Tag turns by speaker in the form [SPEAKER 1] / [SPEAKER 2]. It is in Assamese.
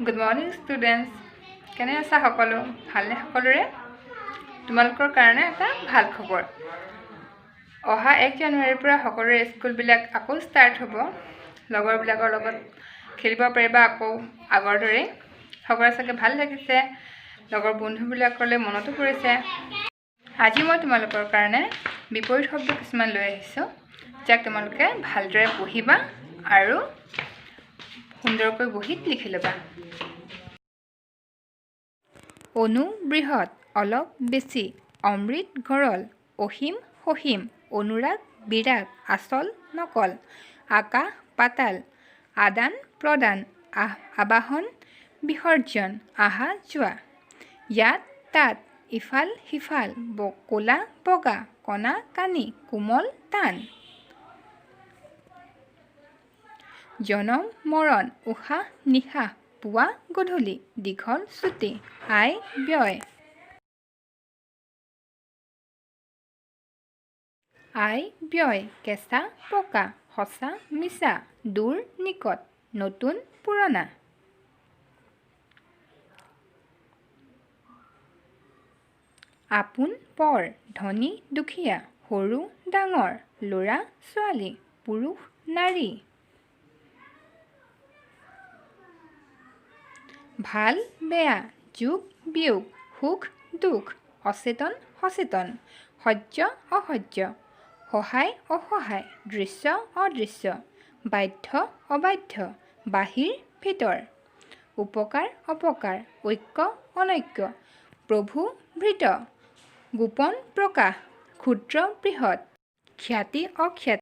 [SPEAKER 1] Good morning students. কেনে আছা সকলো? ভালনে সকলোৰে? তোমালোকৰ কাৰণে এটা ভাল খবৰ। অহা 1 জানুৱাৰীৰ পৰা সকলোৰে স্কুলবিলাক আকৌ ষ্টাৰ্ট হ'ব। লগৰবিলাকৰ লগত খেলিব পাৰিবা আকৌ আগৰ দৰে। সকলোৰে চাগে ভাল লাগিছে। লগৰ বন্ধুবিলাকলৈ মনতো পৰিছে। আজি মই তোমালোকৰ কাৰণে বিপৰীত শব্দ কিছুমান লৈ আহিছোঁ, যাক তোমালোকে ভালদৰে পঢ়িবা আৰু সুন্দৰকৈ বহিত লিখি ল'বা। অনু বৃহৎ, অলপ বেছি, অমৃত গৰল, অসীম সসীম, অনুৰাগ বিৰাগ, আচল নকল, আকাশ পাতাল, আদান প্ৰদান, আবাহন বিসৰ্জন, আহা যোৱা, ইয়াত তাত, ইফাল সিফাল, ক'লা বগা, কণা কানি, কোমল টান, জনম মৰণ, উশাহ নিশাহ, পুৱা গধূলি, দীঘল চুটি, আয় ব্যয়, আয় ব্যয়, কেঁচা পকা, সঁচা মিছা, দূৰ নিকট, নতুন পুৰণা, আপোন পৰ, ধনী দুখীয়া, সৰু ডাঙৰ, ল'ৰা ছোৱালী, পুৰুষ নাৰী, ভাল বেয়া, যোগ বিয়োগ, সুখ দুখ, অচেতন সচেতন, সহ্য অসহ্য, সহায় অসহায়, দৃশ্য অদৃশ্য, বাধ্য অবাধ্য, বাহিৰ ভিতৰ, উপকাৰ অপকাৰ, ঐক্য অনৈক্য, প্ৰভু ভৃত, গোপন প্ৰকাশ, ক্ষুদ্ৰ বৃহৎ, খ্যাতি অখ্যাতি।